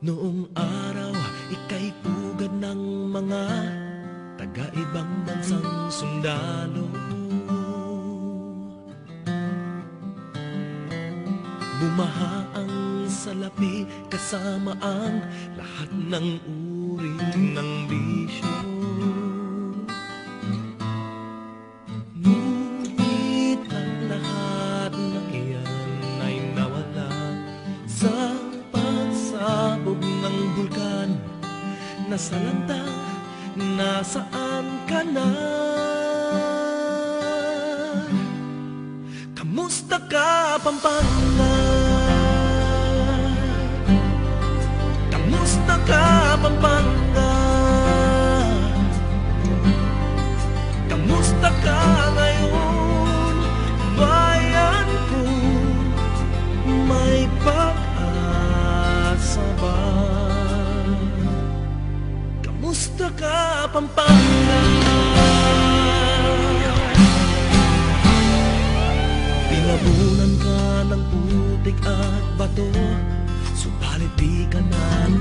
Noong araw, ika'y pugad ng mga taga-ibang bansang sundalo. Bumaha ang salapi kasama ang lahat ng uri ng bisyo. Ngunit ang lahat ng iyan ay nawala sa pagsabog ng bulkan. Nasalanta, nasaan ka na? Kamusta ka, Pampanga? Kamusta ka, Pampanga? Kamusta ka ngayon, bayan ko? May pag-asa ba? Kamusta ka, Pampanga? Pinabunan ka ng putik at bato, subalit di ka na